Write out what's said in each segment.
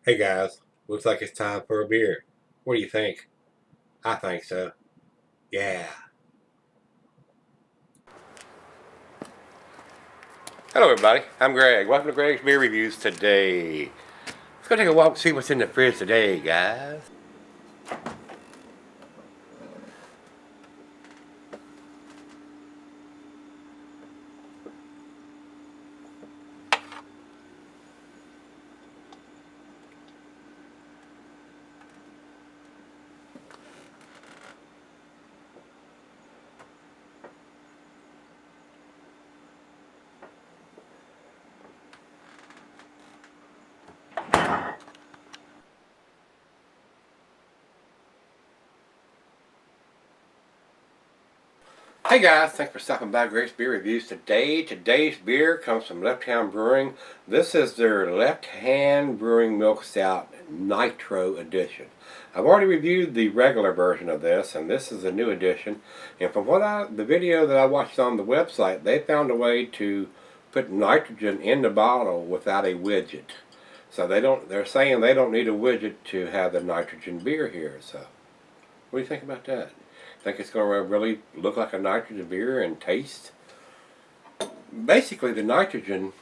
Hey guys, looks like it's time for a beer. What do you think? I think so. Yeah. Hello everybody, I'm Greg. Welcome to Greg's Beer Reviews today. Let's go take a walk and see what's in the fridge today, guys. Hey guys, thanks for stopping by Greg's Beer Reviews today. Today's beer comes from Left Hand Brewing. This is their Left Hand Brewing Milk Stout Nitro Edition. I've already reviewed the regular version of this, and this is a new edition. And from the video that I watched on the website, they found a way to put nitrogen in the bottle without a widget. So they're saying they don't need a widget to have the nitrogen beer here. So what do you think about that? Think it's going to really look like a nitrogen beer and taste? Basically, the nitrogen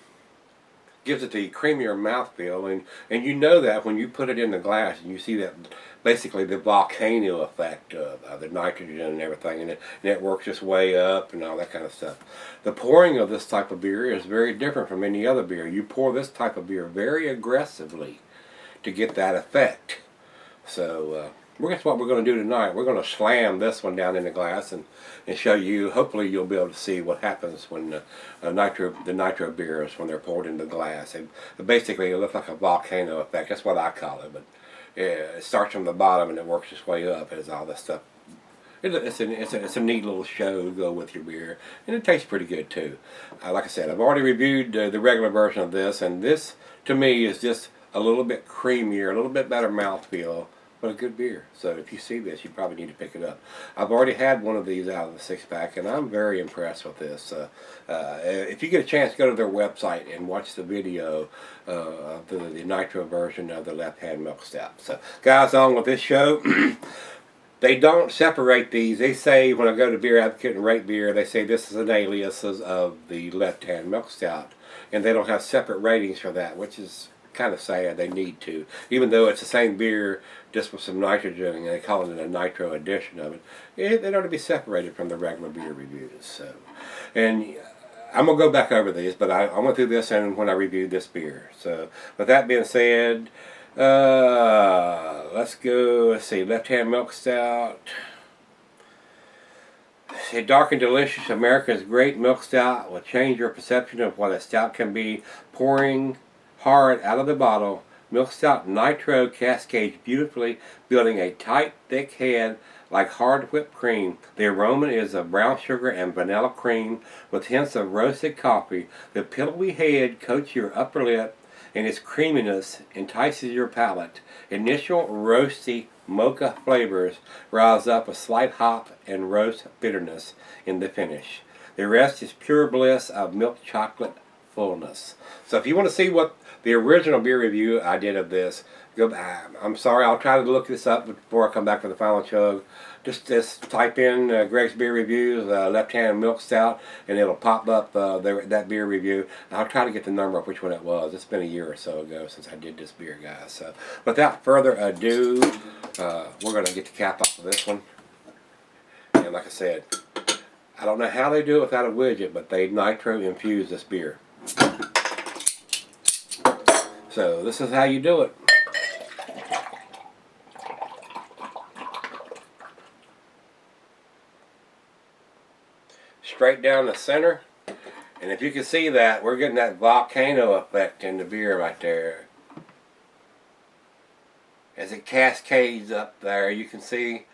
gives it the creamier mouthfeel, and you know that when you put it in the glass and you see that basically the volcano effect of the nitrogen and everything, and it works its way up and all that kind of stuff. The pouring of this type of beer is very different from any other beer. You pour this type of beer very aggressively to get that effect. So guess what we're going to do tonight? We're going to slam this one down in the glass and show you. Hopefully you'll be able to see what happens when the nitro beers, when they're poured into the glass. Basically it looks like a volcano effect. That's what I call it. But yeah, it starts from the bottom and it works its way up as all this stuff. It's a neat little show to go with your beer, and it tastes pretty good too. Like I said, I've already reviewed the regular version of this, and this to me is just a little bit creamier, a little bit better mouthfeel, but a good beer. So if you see this, you probably need to pick it up. I've already had one of these out of the 6-pack, and I'm very impressed with this. If you get a chance, go to their website and watch the video of the nitro version of the Left Hand Milk Stout. So guys, on with this show. They don't separate these. They say, when I go to Beer Advocate and rate beer, they say this is an alias of the Left Hand Milk Stout. And they don't have separate ratings for that, which is kind of sad. They need to. Even though it's the same beer, just with some nitrogen, and they call it a nitro edition of it, they ought to be separated from the regular beer reviews. So, and I'm going to go back over these, but I went through this and when I reviewed this beer. So, with that being said, let's go. Let's see. Left Hand Milk Stout. A dark and delicious America's great milk stout will change your perception of what a stout can be. Pouring hard out of the bottle, Milk Stout Nitro cascades beautifully, building a tight, thick head like hard whipped cream. The aroma is of brown sugar and vanilla cream with hints of roasted coffee. The pillowy head coats your upper lip, and its creaminess entices your palate. Initial roasty mocha flavors rise up with slight hop and roast bitterness in the finish. The rest is pure bliss of milk chocolate fullness. So if you want to see what the original beer review I did of this, go back. I'm sorry, I'll try to look this up before I come back for the final chug. Just type in Greg's Beer Reviews, Left Hand Milk Stout, and it'll pop up that beer review. I'll try to get the number of which one it was. It's been a year or so ago since I did this beer, guys. So without further ado, we're going to get the cap off of this one. And like I said, I don't know how they do it without a widget, but they nitro infuse this beer. So this is how you do it. Straight down the center, and if you can see that, we're getting that volcano effect in the beer right there. As it cascades up there, you can see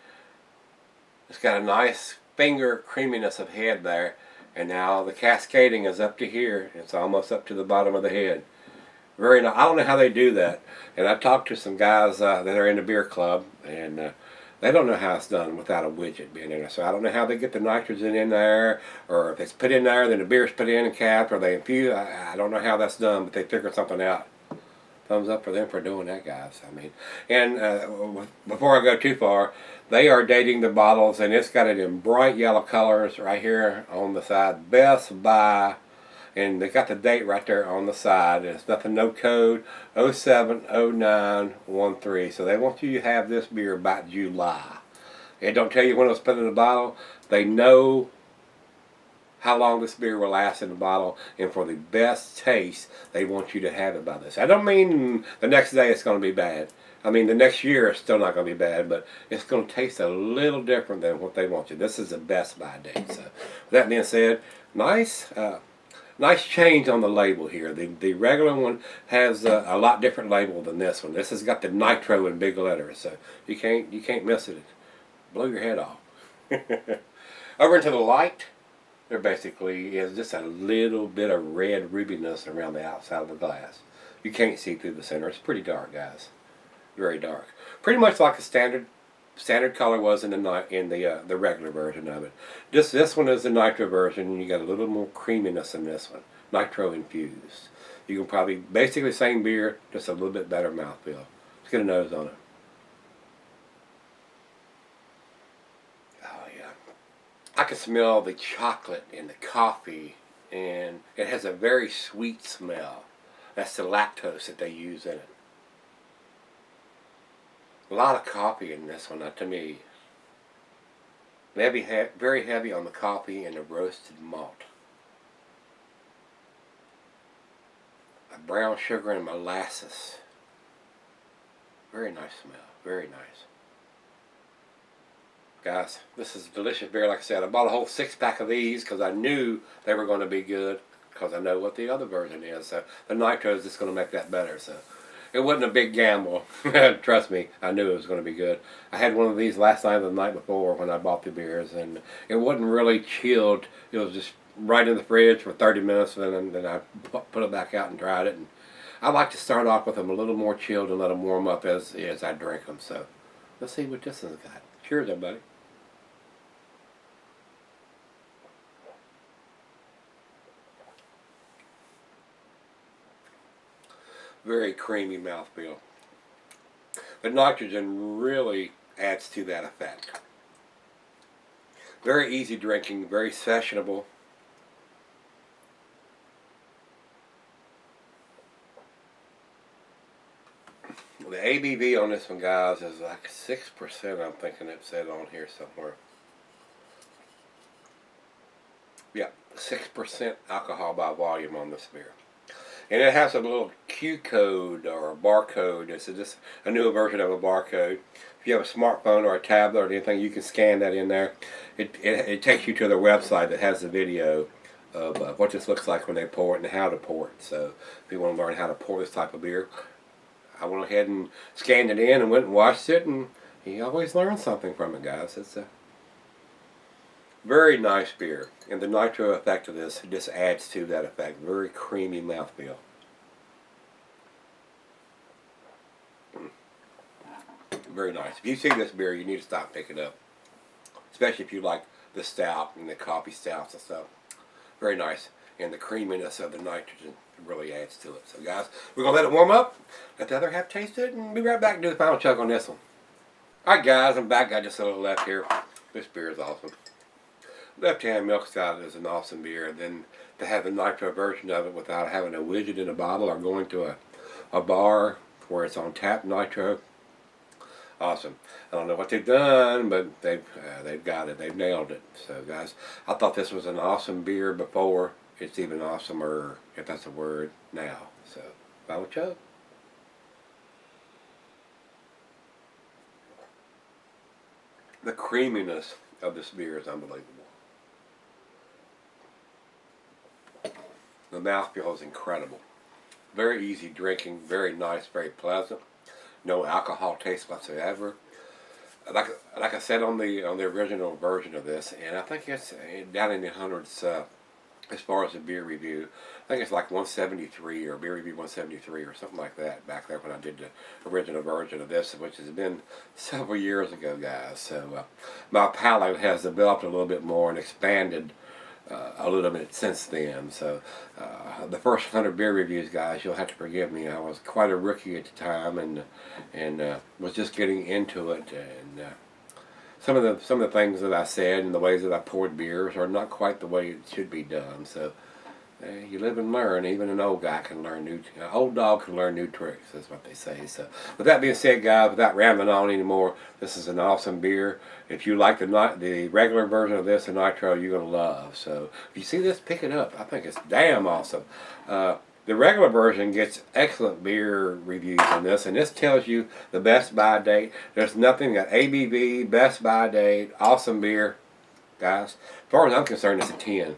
it's got a nice finger creaminess of head there, and now the cascading is up to here. It's almost up to the bottom of the head. Very nice. I don't know how they do that, and I've talked to some guys that are in the beer club, and they don't know how it's done without a widget being in there. So I don't know how they get the nitrogen in there, or if it's put in there, then the beer's put in and capped, or they infuse. I don't know how that's done, but they figured something out. Thumbs up for them for doing that, guys. I mean, and before I go too far, they are dating the bottles, and it's got it in bright yellow colors right here on the side. Best Buy, and they got the date right there on the side. It's nothing, no code, 070913. So they want you to have this beer by July. It don't tell you when it was put in the bottle. They know how long this beer will last in the bottle, and for the best taste, they want you to have it by this. I don't mean the next day it's going to be bad. I mean the next year it's still not going to be bad, but it's going to taste a little different than what they want you. This is the Best Buy date. So, with that being said, nice change on the label here. The regular one has a lot different label than this one. This has got the Nitro in big letters, so you can't miss it. Blow your head off. Over into the light. There basically is just a little bit of red rubiness around the outside of the glass. You can't see through the center. It's pretty dark, guys. Very dark. Pretty much like a standard color was in the regular version of it. This one is the Nitro version, and you got a little more creaminess in this one. Nitro infused. You can probably basically same beer, just a little bit better mouthfeel. Let's get a nose on it. I can smell the chocolate and the coffee, and it has a very sweet smell. That's the lactose that they use in it. A lot of coffee in this one, to me. Very heavy on the coffee and the roasted malt. A brown sugar and molasses. Very nice smell. Very nice. Guys, this is a delicious beer. Like I said, I bought a whole 6-pack of these because I knew they were going to be good, because I know what the other version is. So the Nitro is just going to make that better. So it wasn't a big gamble. Trust me, I knew it was going to be good. I had one of these last night or the night before when I bought the beers, and it wasn't really chilled. It was just right in the fridge for 30 minutes, and then I put it back out and tried it. And I like to start off with them a little more chilled and let them warm up as I drink them. So let's see what this has got. Cheers, everybody. Very creamy mouthfeel. The nitrogen really adds to that effect. Very easy drinking, very sessionable. The ABV on this one, guys, is like 6%. I'm thinking it said on here somewhere. Yeah, 6% alcohol by volume on this beer. And it has a little Q code or a barcode. It's just a newer version of a barcode. If you have a smartphone or a tablet or anything, you can scan that in there. It takes you to their website that has the video of what this looks like when they pour it and how to pour it. So if you want to learn how to pour this type of beer, I went ahead and scanned it in and went and watched it, and you always learn something from it, guys. It's a very nice beer, and the nitro effect of this just adds to that effect. Very creamy mouthfeel. Very nice. If you see this beer, you need to stop picking it up, especially if you like the stout and the coffee stouts and stuff. Very nice, and the creaminess of the nitrogen really adds to it. So guys, we're going to let it warm up, let the other half taste it, and be right back and do the final chug on this one. Alright guys, I'm back. Got just a little left here. This beer is awesome. Left Hand Milk Stout is an awesome beer. Then to have a nitro version of it without having a widget in a bottle or going to a bar where it's on tap nitro, awesome. I don't know what they've done, but they've got it. They've nailed it. So guys, I thought this was an awesome beer before. It's even awesomer, if that's a word, now. So, final chug. The creaminess of this beer is unbelievable. The mouthfeel is incredible. Very easy drinking, very nice, very pleasant. No alcohol taste whatsoever. Like I said on the original version of this, and I think it's down in the hundreds as far as the beer review. I think it's like 173 or beer review 173 or something like that back there when I did the original version of this, which has been several years ago, guys. So my palate has developed a little bit more and expanded a little bit since then. So the first 100 beer reviews, guys, you'll have to forgive me. I was quite a rookie at the time, and was just getting into it, and some of the things that I said and the ways that I poured beers are not quite the way it should be done. So you live and learn. Even an old guy can learn old dog can learn new tricks, is what they say. So with that being said, guys, without rambling on anymore, this is an awesome beer. If you like the regular version of this, the Nitro, you're going to love. So if you see this, pick it up. I think it's damn awesome. The regular version gets excellent beer reviews on this, and this tells you the best buy date. There's nothing got ABV, best buy date, awesome beer. Guys, as far as I'm concerned, it's a 10.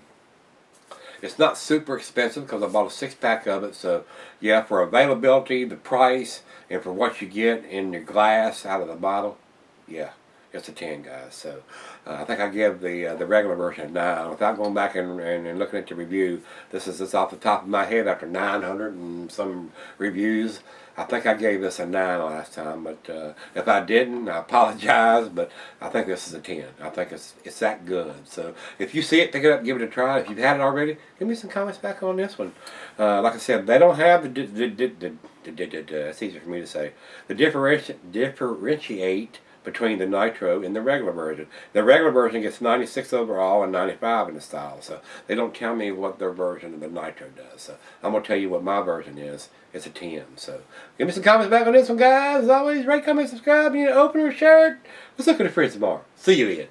It's not super expensive because I bought a 6-pack of it. So yeah, for availability, the price, and for what you get in your glass out of the bottle, yeah, it's a 10, guys. So I think I give the regular version a 9. Without going back and looking at the review, this is just off the top of my head after 900 and some reviews. I think I gave this a 9 last time, but if I didn't, I apologize, but I think this is a 10. I think it's that good. So if you see it, pick it up, give it a try. If you've had it already, give me some comments back on this one. Like I said, they don't have it's easier for me to say, the differentiate between the Nitro and the regular version. The regular version gets 96 overall and 95 in the style, so they don't tell me what their version of the Nitro does. So I'm going to tell you what my version is. It's a 10. So give me some comments back on this one, guys. As always, rate, comment, subscribe. You need to open or share it. Let's look at the fridge tomorrow. See you again.